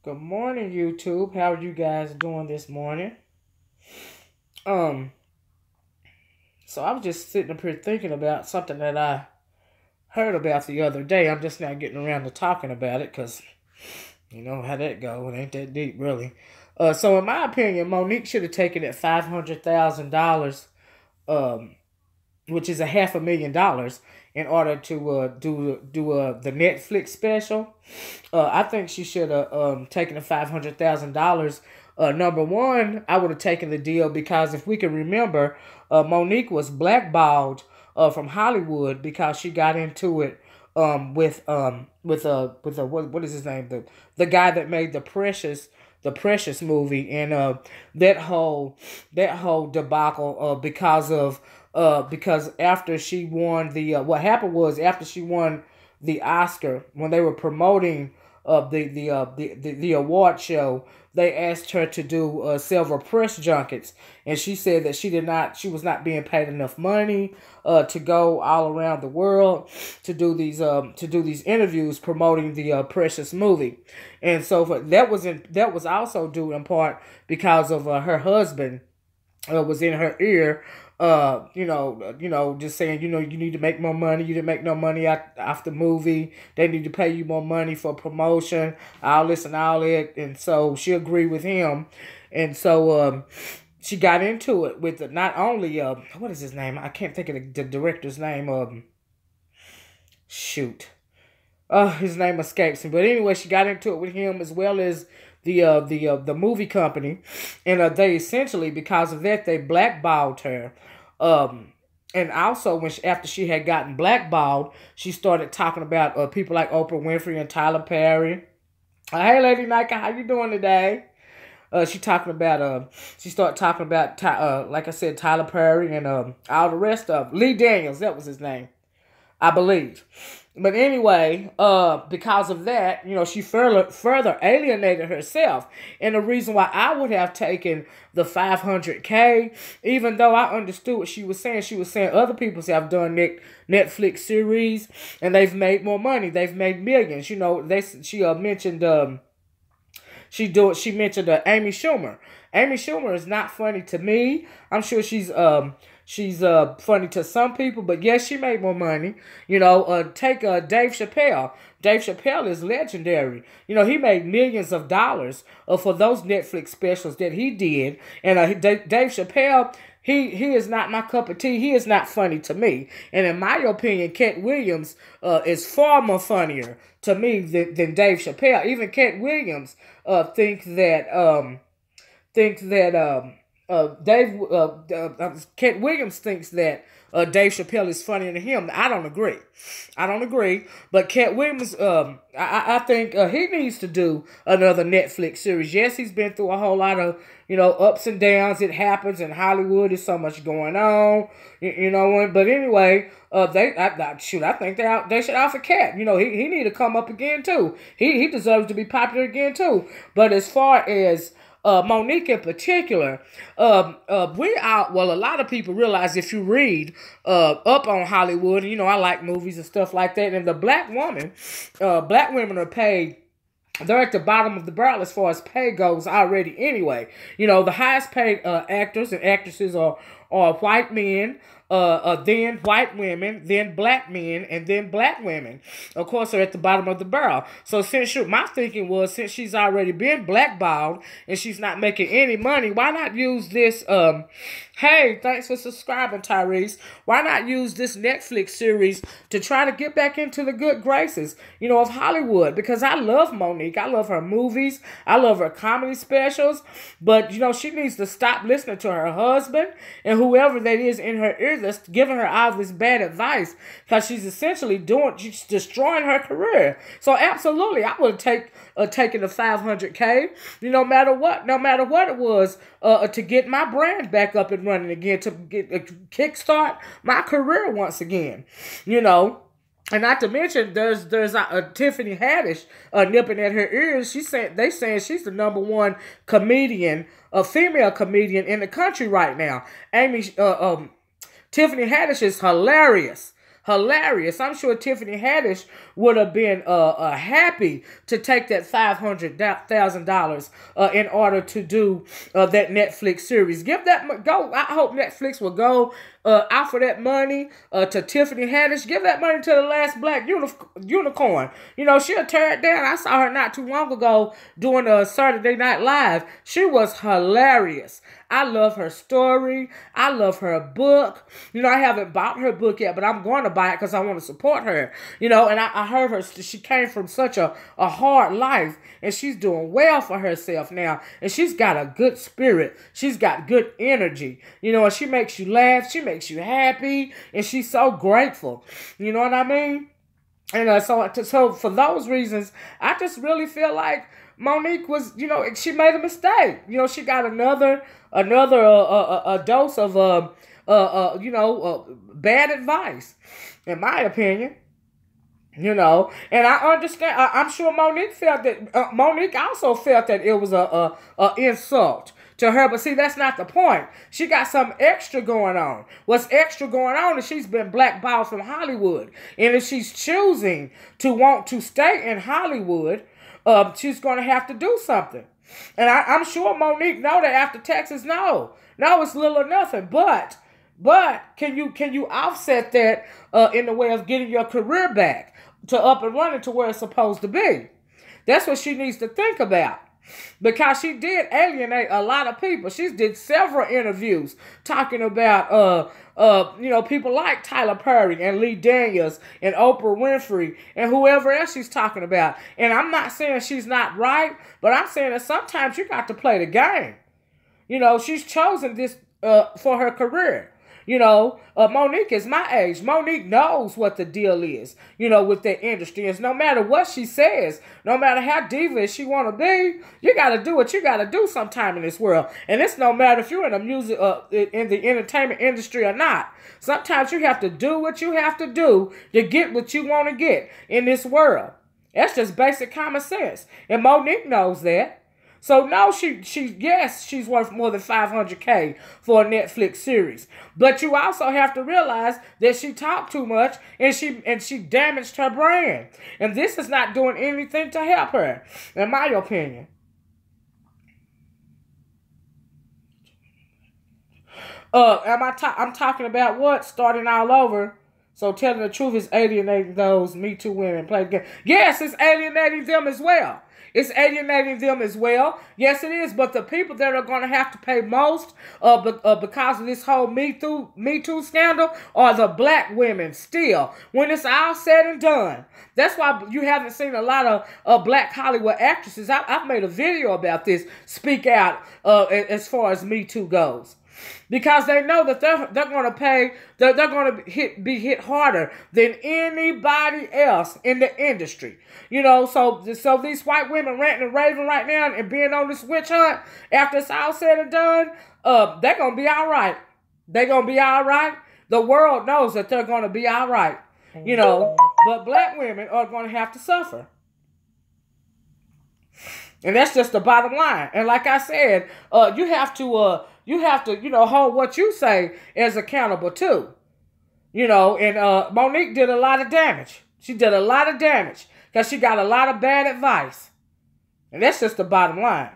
Good morning, YouTube. How are you guys doing this morning? Um, so I was just sitting up here thinking about something that I heard about the other day. I'm just not getting around to talking about it because you know how that go. It ain't that deep, really. So in my opinion, Monique should have taken that $500,000, um, which is a $500,000, in order to do the Netflix special. I think she should have taken the $500,000. Number one, I would have taken the deal because if we can remember, Monique was blackballed from Hollywood because she got into it with what is his name, the guy that made the Precious movie, and that whole debacle because after she won what happened was after she won the Oscar, when they were promoting the award show, they asked her to do several press junkets, and she said that she was not being paid enough money to go all around the world to do these interviews promoting the Precious movie, and so that was also due in part because of her husband was in her ear, just saying, you need to make more money. You didn't make no money off the movie. They need to pay you more money for promotion, all this and all that. And so she agreed with him. And so she got into it with not only, what is his name? I can't think of the director's name. Shoot. His name escapes me. But anyway, she got into it with him as well as the movie company, and they essentially, because of that, they blackballed her. And also after she had gotten blackballed, she started talking about people like Oprah Winfrey and Tyler Perry. Hey, Lady Nike, how you doing today? She started talking about like I said, Tyler Perry and all the rest of Lee Daniels. That was his name, I believe. But anyway, because of that, she further alienated herself. And the reason why I would have taken the 500K, even though I understood what she was saying other people have done Netflix series and they've made more money. They've made millions. She mentioned she mentioned Amy Schumer. Amy Schumer is not funny to me. I'm sure she's funny to some people, but yes, she made more money. Take Dave Chappelle. Dave Chappelle is legendary. He made millions of dollars for those Netflix specials that he did. And Dave Chappelle, he is not my cup of tea. He is not funny to me. And in my opinion, Cat Williams is far more funnier to me than Dave Chappelle. Even Cat Williams think that Cat Williams thinks that Dave Chappelle is funnier than him. I don't agree. But Cat Williams, I think he needs to do another Netflix series. Yes, he's been through a whole lot of ups and downs. It happens in Hollywood. There's so much going on. But anyway, I think they should offer Cat. He need to come up again too. He deserves to be popular again too. But as far as Monique in particular, a lot of people realize if you read up on Hollywood, I like movies and stuff like that, and the black women are paid. They're at the bottom of the barrel as far as pay goes already anyway. The highest paid actors and actresses are white men, then white women, then black men, and then black women. Of course, they're at the bottom of the barrel. So my thinking was, since she's already been blackballed and she's not making any money, why not use this, hey, thanks for subscribing, Tyrese. Why not use this Netflix series to try to get back into the good graces, of Hollywood? Because I love Monique. I love her movies. I love her comedy specials. But, she needs to stop listening to her husband and whoever that is in her ear that's giving her all this bad advice, because she's essentially she's destroying her career. So absolutely, I would have taken the 500K, no matter what it was, to get my brand back up and running again, to kickstart my career once again, And not to mention, there's Tiffany Haddish nipping at her ears. They saying she's the number one comedian, a female comedian in the country right now. Tiffany Haddish is hilarious. hilarious. I'm sure Tiffany Haddish would have been happy to take that $500,000 in order to do that Netflix series. Go. I hope Netflix will go offer that money to Tiffany Haddish. Give that money to the last black unicorn. You know, she'll tear it down. I saw her not too long ago doing a Saturday Night Live. She was hilarious. I love her story. I love her book. You know, I haven't bought her book yet, but I'm going to buy it because I want to support her. You know, and I heard her, she came from such a hard life, and she's doing well for herself now. And she's got a good spirit. She's got good energy. You know, and she makes you laugh. She makes you happy. And she's so grateful. You know what I mean? And so for those reasons, I just really feel like Monique was, you know, she made a mistake. You know, she got another dose of bad advice, in my opinion. You know, and I understand. I'm sure Monique felt that. Monique also felt that it was a insult to her. But see, that's not the point. She got something extra going on. What's extra going on is she's been blackballed from Hollywood, and if she's choosing to want to stay in Hollywood, she's going to have to do something. And I'm sure Monique know that after Texas, no, it's little or nothing. But can you offset that in the way of getting your career back to up and running to where it's supposed to be? That's what she needs to think about. Because she did alienate a lot of people. She did several interviews talking about people like Tyler Perry and Lee Daniels and Oprah Winfrey and whoever else she's talking about. And I'm not saying she's not right, but I'm saying that sometimes you got to play the game. You know, she's chosen this for her career. You know, Monique is my age. Monique knows what the deal is, you know, with the industry. It's no matter what she says, no matter how diva she want to be, you got to do what you got to do sometime in this world. And it's no matter if you're in the music, in the entertainment industry or not. Sometimes you have to do what you have to do to get what you want to get in this world. That's just basic common sense. And Monique knows that. So no, she's worth more than $500K for a Netflix series. But you also have to realize that she talked too much and she damaged her brand. And this is not doing anything to help her, in my opinion. I'm talking about what? Starting all over. So telling the truth is alienating those Me Too women play the game. Yes, it's alienating them as well. It's alienating them as well. Yes, it is. But the people that are going to have to pay most because of this whole Me Too scandal are the black women still. When it's all said and done. That's why you haven't seen a lot of black Hollywood actresses. I've made a video about this. Speak out as far as Me Too goes. Because they know that they're going to pay, they're going to be hit harder than anybody else in the industry. You know, so these white women ranting and raving right now and being on this witch hunt, after it's all said and done, they're going to be all right. They're going to be all right. The world knows that they're going to be all right. You know, but black women are going to have to suffer. And that's just the bottom line. And like I said, you have to, hold what you say as accountable too. You know, and Monique did a lot of damage. She did a lot of damage because she got a lot of bad advice. And that's just the bottom line.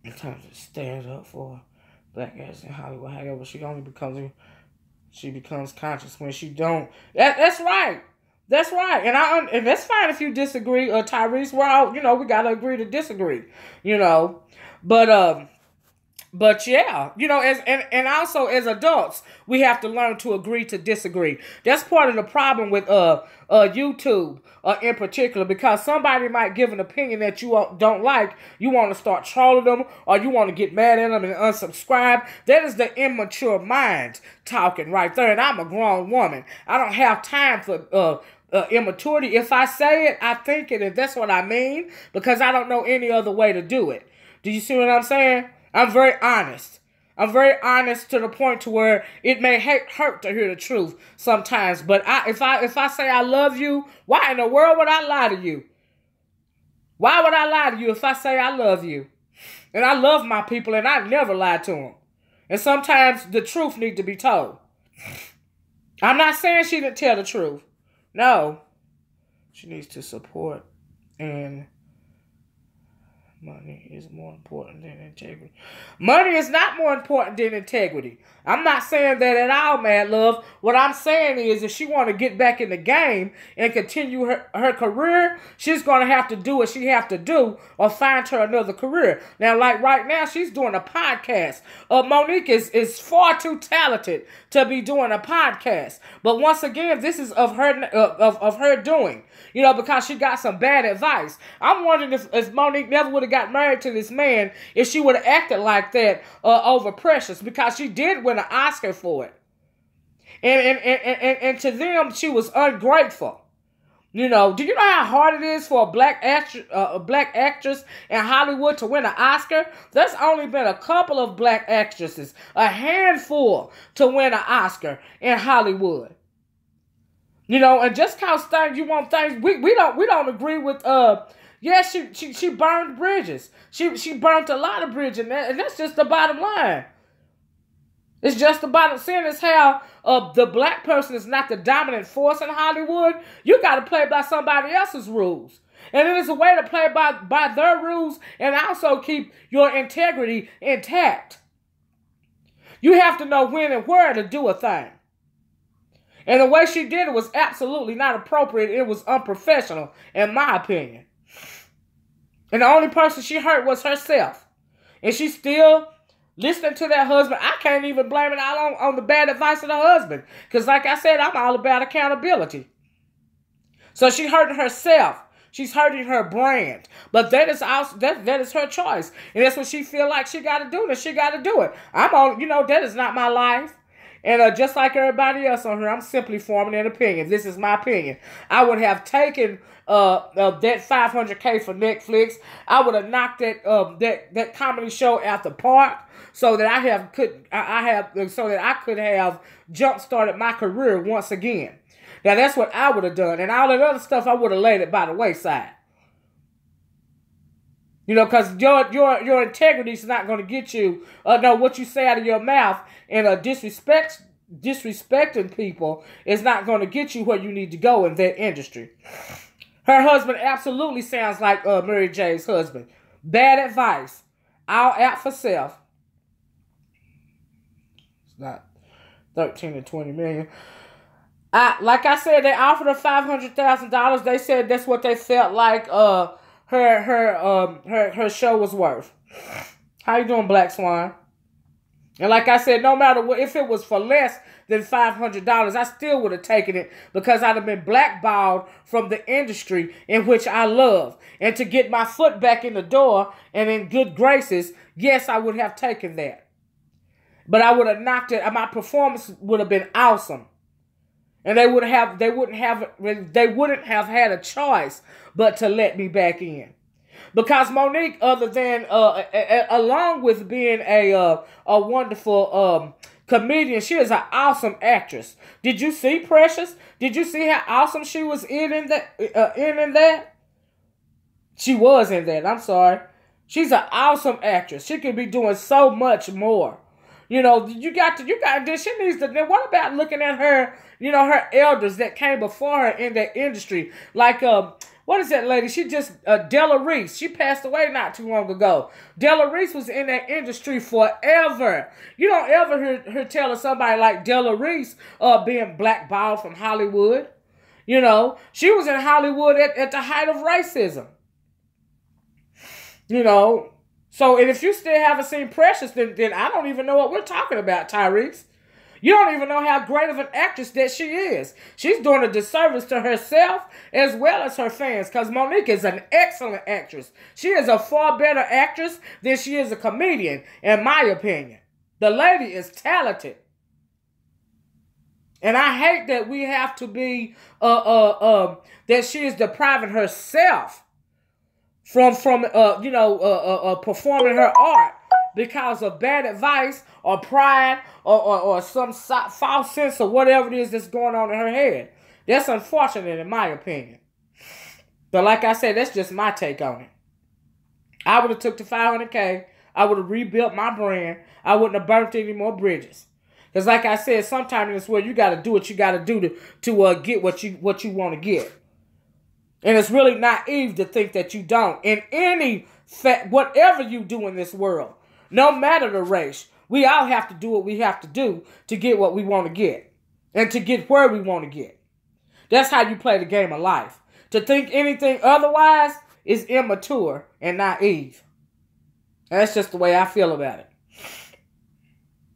In terms of stand up for black guys in Hollywood, however, she becomes conscious when she don't. That's right. That's right. And that's fine if you disagree, Tyrese. We're all, we got to agree to disagree, But yeah, and also as adults, we have to learn to agree to disagree. That's part of the problem with YouTube in particular, because somebody might give an opinion that you don't like. You want to start trolling them, or you want to get mad at them and unsubscribe. That is the immature mind talking right there. And I'm a grown woman. I don't have time for immaturity. If I say it, I think it, and that's what I mean, because I don't know any other way to do it. Do you see what I'm saying? I'm very honest. I'm very honest to the point to where it may hurt to hear the truth sometimes. But if I say I love you, why in the world would I lie to you? Why would I lie to you if I say I love you? And I love my people, and I never lie to them. And sometimes the truth needs to be told. I'm not saying she didn't tell the truth. No. She needs to support, and money is more important than integrity. Money is not more important than integrity. I'm not saying that at all, Mad Love. What I'm saying is if she want to get back in the game and continue her career, she's going to have to do what she have to do or find her another career. Now, like right now, she's doing a podcast. Monique is far too talented to be doing a podcast. But once again, this is of her doing. You know, because she got some bad advice. I'm wondering if Monique never would have got married to this man, if she would have acted like that over Precious, because she did win an Oscar for it. And to them, she was ungrateful. You know, do you know how hard it is for a black actress in Hollywood to win an Oscar? There's only been a couple of black actresses, a handful, to win an Oscar in Hollywood. You know, and just cause things you want things, we don't agree with. Yeah, she burned bridges. She burned a lot of bridges, and that's just the bottom line. It's just about seeing as how the black person is not the dominant force in Hollywood. You got to play by somebody else's rules, and it is a way to play by their rules and also keep your integrity intact. You have to know when and where to do a thing. And the way she did it was absolutely not appropriate. It was unprofessional, in my opinion. And the only person she hurt was herself. And she's still listening to that husband. I can't even blame it all on the bad advice of the husband. Because like I said, I'm all about accountability. So she hurting herself. She's hurting her brand. But that is also, that is her choice. And that's what she feel like she got to do. Then she got to do it. That is not my life. And just like everybody else on here, I'm simply forming an opinion. This is my opinion. I would have taken that $500K for Netflix. I would have knocked that comedy show out the park so that I could have jump started my career once again. Now that's what I would have done, and all that other stuff I would have laid it by the wayside. You know, because your integrity is not going to get you, what you say out of your mouth and disrespecting people is not going to get you where you need to go in that industry. Her husband absolutely sounds like Mary J's husband. Bad advice. All out for self. It's not 13 to 20 million. Like I said, they offered her $500,000. They said that's what they felt like her show was worth. How you doing, Black Swan? And like I said, no matter what, if it was for less than $500, I still would have taken it because I'd have been blackballed from the industry in which I love. And to get my foot back in the door and in good graces, yes, I would have taken that. But I would have knocked it. My performance would have been awesome. And they wouldn't have had a choice but to let me back in. Because Monique, other than along with being a wonderful comedian, she is an awesome actress. Did you see Precious? Did you see how awesome she was in that? She was in that. I'm sorry. She's an awesome actress. She could be doing so much more. You know, she needs to, then what about looking at her, her elders that came before her in that industry? Like, what is that lady? She just, Della Reese. She passed away not too long ago. Della Reese was in that industry forever. You don't ever hear her telling somebody like Della Reese being blackballed from Hollywood. You know, she was in Hollywood at the height of racism. You know. So, and if you still haven't seen Precious, then I don't even know what we're talking about, Tyrese. You don't even know how great of an actress that she is. She's doing a disservice to herself as well as her fans, because Monique is an excellent actress. She is a far better actress than she is a comedian, in my opinion. The lady is talented. And I hate that we have to be, that she is depriving herself from performing her art because of bad advice or pride or some false sense of whatever it is that's going on in her head. That's unfortunate in my opinion. But like I said, that's just my take on it. I would have took the $500K. I would have rebuilt my brand. I wouldn't have burnt any more bridges. Because like I said, sometimes in this world, you got to do what you got to do to get what you want to get. And it's really naive to think that you don't. In any fact, whatever you do in this world, no matter the race, we all have to do what we have to do to get what we want to get. And to get where we want to get. That's how you play the game of life. To think anything otherwise is immature and naive. That's just the way I feel about it.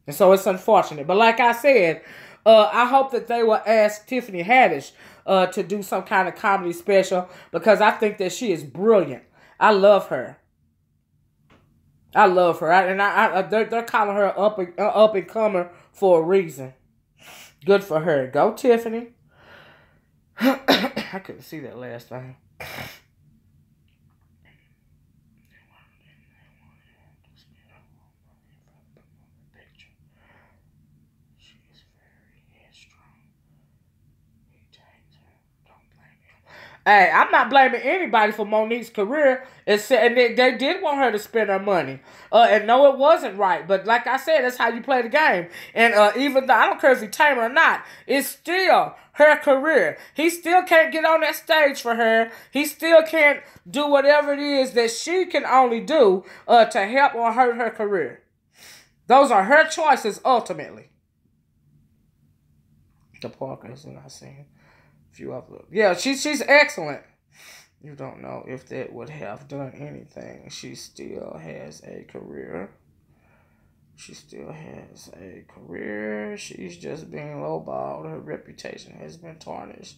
And so it's unfortunate. But like I said, I hope that they will ask Tiffany Haddish to do some kind of comedy special, because I think that she is brilliant. I love her. I love her. They're calling her up and comer for a reason. Good for her. Go, Tiffany. I couldn't see that last time. Hey, I'm not blaming anybody for Monique's career. And they did want her to spend her money. And no, it wasn't right. But like I said, that's how you play the game. And even though, I don't care if he tame her or not, it's still her career. He still can't get on that stage for her. He still can't do whatever it is that she can only do to help or hurt her career. Those are her choices ultimately. The Parkers, and I seen few other. Yeah, she's excellent. You don't know if that would have done anything. She still has a career. She's just being lowballed. Her reputation has been tarnished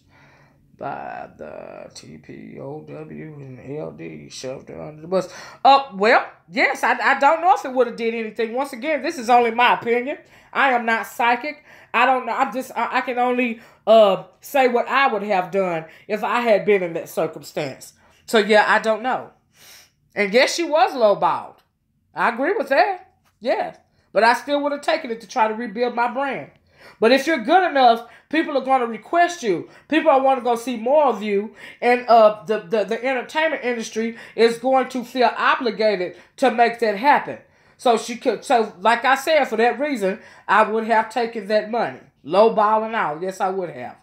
by the TPOW and LD shoved her under the bus. Well, yes, I don't know if it would have did anything. Once again, this is only my opinion. I am not psychic. I don't know. I can only say what I would have done if I had been in that circumstance. So yeah, I don't know. And yes, she was lowballed. I agree with that. Yeah. But I still would have taken it to try to rebuild my brand. But if you're good enough, people are going to request you. People are want to go see more of you. And the entertainment industry is going to feel obligated to make that happen. So like I said, for that reason, I would have taken that money. Low balling out. Yes, I would have.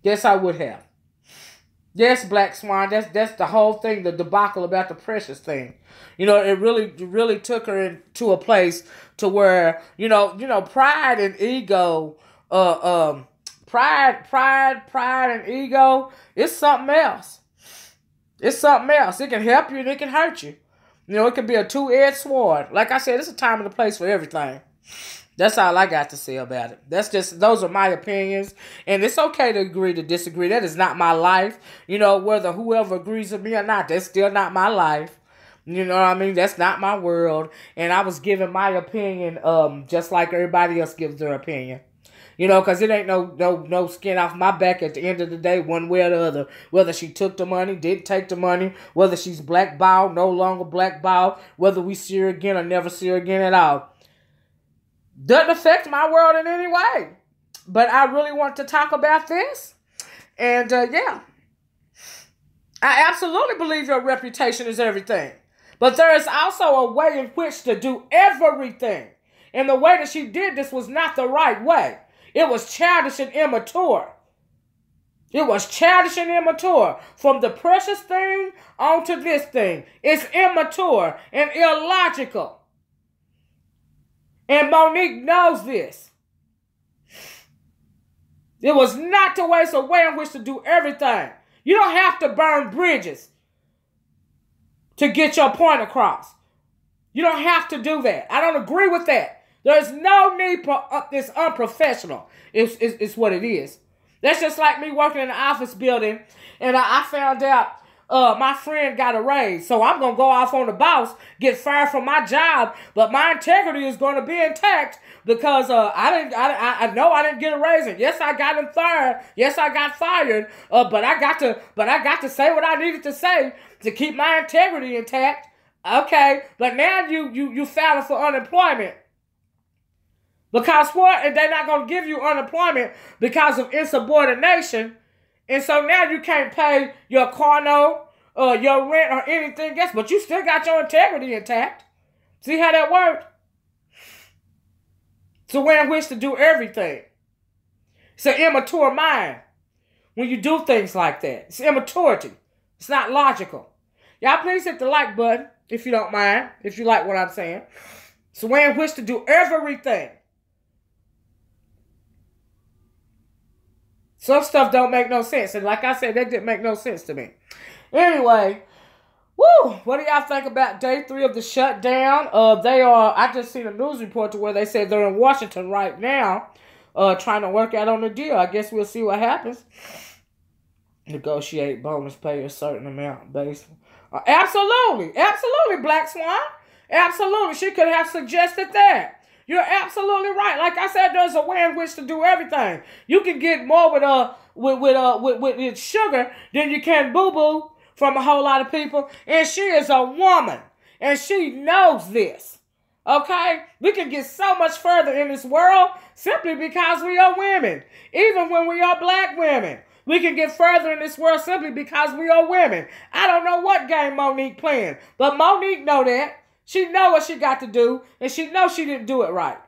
Yes, I would have. Yes, Black Swan. That's the whole thing, the debacle about the Precious thing. You know, it really took her into a place to where, you know, pride and ego, pride and ego, it's something else. It's something else. It can help you and it can hurt you. You know, it can be a two-edged sword. Like I said, it's a time and a place for everything. That's all I got to say about it. Those are my opinions. And it's okay to agree to disagree. That is not my life. You know, whether whoever agrees with me or not, that's still not my life. You know what I mean? That's not my world. And I was giving my opinion just like everybody else gives their opinion. You know, because it ain't no skin off my back at the end of the day, one way or the other. Whether she took the money, didn't take the money, whether she's blackballed, no longer blackballed, whether we see her again or never see her again at all. Doesn't affect my world in any way. But I really want to talk about this. And yeah. I absolutely believe your reputation is everything. But there is also a way in which to do everything. And the way that she did this was not the right way. It was childish and immature. It was childish and immature. From the Precious thing on to this thing. It's immature and illogical. And Monique knows this. It was not the way. It's a way in which to do everything. You don't have to burn bridges to get your point across. You don't have to do that. I don't agree with that. There's no need for this unprofessional. It's what it is. That's just like me working in an office building, and I found out my friend got a raise. So I'm going to go off on the boss, get fired from my job, but my integrity is going to be intact because I know I didn't get a raise. And yes, I got him fired. Yes, I got fired. But I got to say what I needed to say to keep my integrity intact. Okay, but now you filing for unemployment. Because what? And they're not going to give you unemployment because of insubordination. And so now you can't pay your car note, your rent, or anything else. But you still got your integrity intact. See how that worked? It's a way in which to do everything. It's an immature mind when you do things like that. It's immaturity. It's not logical. Y'all please hit the like button if you don't mind, if you like what I'm saying. It's a way in which to do everything. Some stuff don't make no sense. And like I said, that didn't make no sense to me. Anyway, woo, what do y'all think about day 3 of the shutdown? I just seen a news report to where they said they're in Washington right now, trying to work out on the deal. I guess we'll see what happens. Negotiate bonus pay a certain amount based. Absolutely, Black Swan. Absolutely, she could have suggested that. You're absolutely right. Like I said, there's a way in which to do everything. You can get more with sugar than you can boo-boo from a whole lot of people. And she is a woman. And she knows this. Okay? We can get so much further in this world simply because we are women. Even when we are black women. We can get further in this world simply because we are women. I don't know what game Monique playing. But Monique know that. She know what she got to do, and she knows she didn't do it right.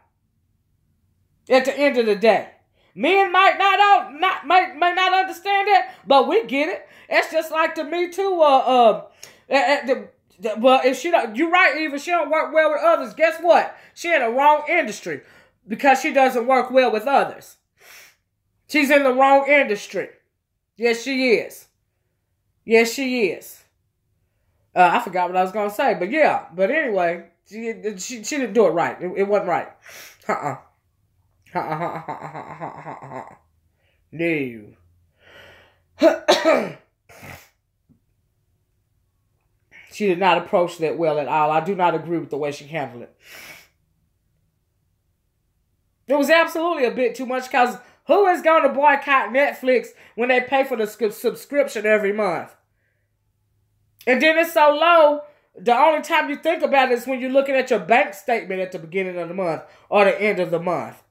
At the end of the day, men might not understand that, but we get it. It's just like the Me Too. Well, if she don't, you're right. Even she don't work well with others. Guess what? She in the wrong industry because she doesn't work well with others. She's in the wrong industry. Yes, she is. Yes, she is. I forgot what I was going to say, but yeah. But anyway, she didn't do it right. It wasn't right. No. She did not approach that well at all. I do not agree with the way she handled it. It was absolutely a bit too much because who is going to boycott Netflix when they pay for the subscription every month? And then it's so low, the only time you think about it is when you're looking at your bank statement at the beginning of the month or the end of the month.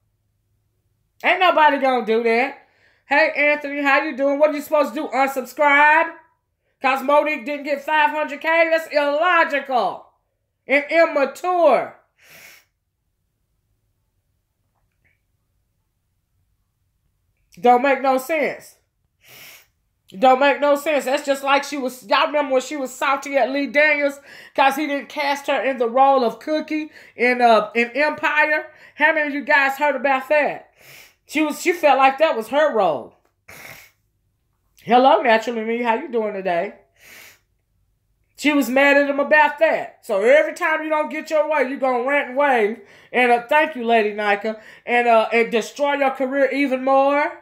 Ain't nobody gonna do that. Hey, Anthony, how you doing? What are you supposed to do? Unsubscribe? Because Monique didn't get 500K? That's illogical and immature. Don't make no sense. Don't make no sense. That's just like y'all remember when she was salty at Lee Daniels because he didn't cast her in the role of Cookie in Empire? How many of you guys heard about that? She felt like that was her role. Hello, Naturally Me. How you doing today? She was mad at him about that. So every time you don't get your way, you're going to rant and wave. And thank you, Lady Nika. And destroy your career even more.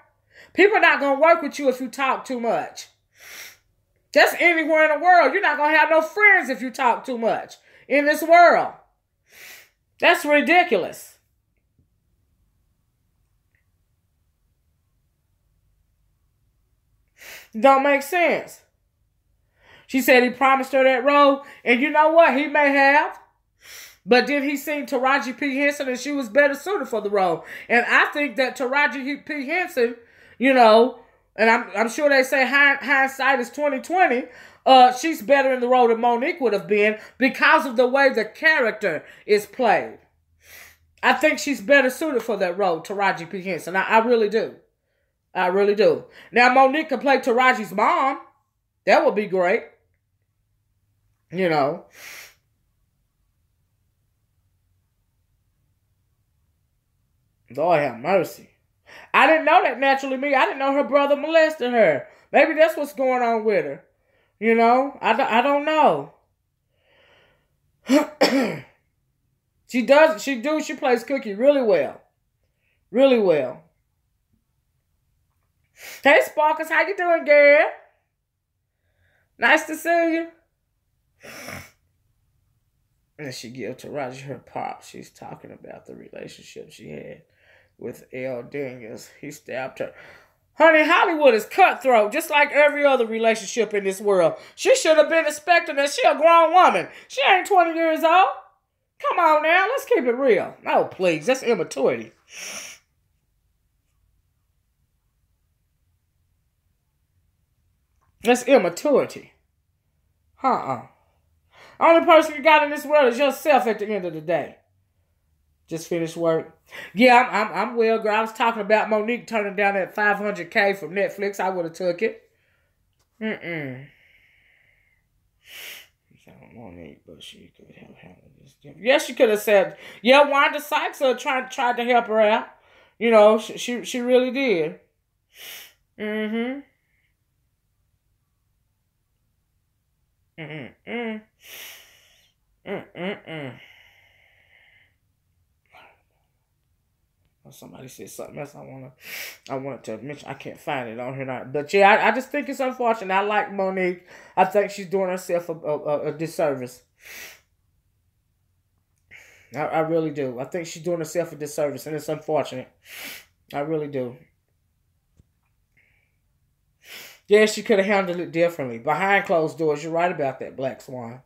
People are not going to work with you if you talk too much. That's anywhere in the world. You're not going to have no friends if you talk too much in this world. That's ridiculous. Don't make sense. She said he promised her that role, and you know what? He may have. But then he seen Taraji P. Henson, and she was better suited for the role. And I think that Taraji P. Henson, you know, and I'm sure they say hindsight is 2020. She's better in the role than Monique would have been because of the way the character is played. I think she's better suited for that role, Taraji P. Henson. I really do. I really do. Now, Monique can play Taraji's mom. That would be great. You know. Lord have mercy. I didn't know that, Naturally Me. I didn't know her brother molested her. Maybe that's what's going on with her. You know? I don't know. She plays Cookie really well. Really well. Hey, Sparkles, how you doing, girl? Nice to see you. And she gave Taraji her pop. She's talking about the relationship she had with L. Daniels. He stabbed her. Honey, Hollywood is cutthroat, just like every other relationship in this world. She should have been expecting that. She a grown woman. She ain't 20 years old. Come on now, let's keep it real. No, please, that's immaturity. That's immaturity. Only person you got in this world is yourself at the end of the day. Just finished work. Yeah, I'm well, girl. I was talking about Monique turning down that $500K from Netflix. I would have took it. Mm-mm. I don't Monique, but she could have handled this. Yes, she could have said, yeah, Wanda Sykes tried to help her out. You know, she really did. Mm-hmm. Mm-mm. Mm-mm. Somebody said something else I wanted to mention. I can't find it on here now. But yeah, I just think it's unfortunate. I like Monique. I think she's doing herself a disservice. I really do. I think she's doing herself a disservice, and it's unfortunate. I really do. Yeah, she could have handled it differently. Behind closed doors, you're right about that, Black Swan.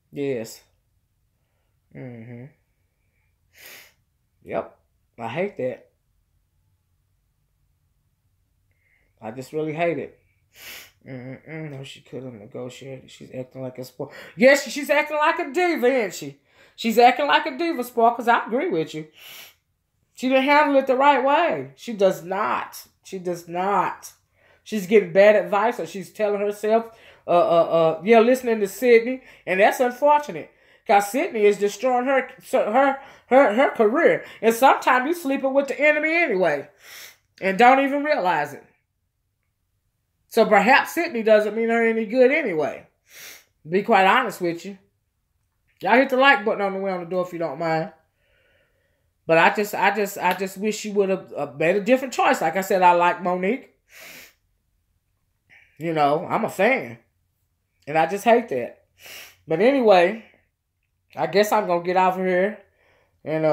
Yes. Mm-hmm. Yep. I hate that. I just really hate it. No, she could have negotiated. She's acting like a sport. Yes, she's acting like a diva, isn't she? She's acting like a diva, sport, because I agree with you. She didn't handle it the right way. She does not. She does not. She's getting bad advice, or she's telling herself, listening to Sydney, and that's unfortunate. Because Sydney is destroying her career. And sometimes you're sleeping with the enemy anyway. And don't even realize it. So perhaps Sydney doesn't mean her any good anyway. Be quite honest with you. Y'all hit the like button on the way on the door if you don't mind. But I just wish she would have made a different choice. Like I said, I like Monique. You know, I'm a fan. And I just hate that. But anyway, I guess I'm going to get out of here and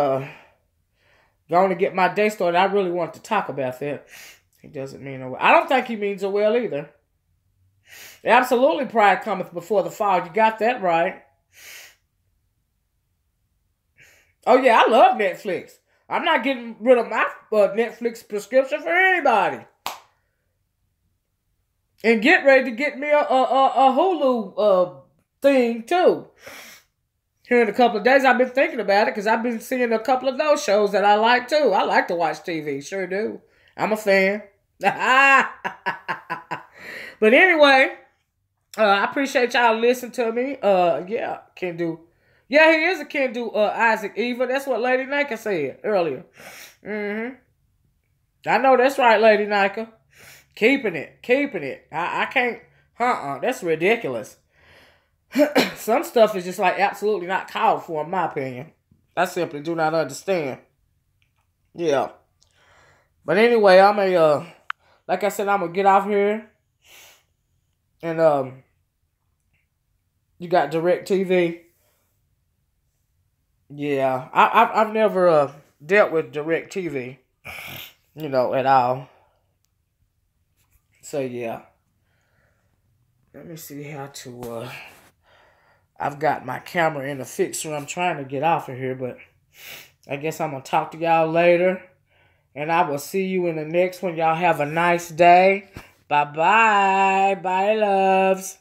going to get my day started. I really want to talk about that. He doesn't mean her well. I don't think he means her well either. Absolutely, pride cometh before the fall. You got that right. Oh, yeah, I love Netflix. I'm not getting rid of my Netflix prescription for anybody. And get ready to get me a Hulu thing, too. Here in a couple of days, I've been thinking about it because I've been seeing a couple of those shows that I like, too. I like to watch TV. Sure do. I'm a fan. But anyway, I appreciate y'all listening to me. Yeah, can do. Yeah, he is a can do Isaac Eva. That's what Lady Nika said earlier. Mm-hmm. I know that's right, Lady Nika. Keeping it. I can't. That's ridiculous. Some stuff is just like absolutely not called for, in my opinion. I simply do not understand. Yeah. But anyway, like I said, I'm gonna get off here. And you got DirecTV. Yeah, I've never dealt with DirecTV, you know, at all. So yeah, let me see how to. I've got my camera in the fixer. I'm trying to get off of here, but I guess I'm gonna talk to y'all later. And I will see you in the next one. Y'all have a nice day. Bye-bye. Bye, loves.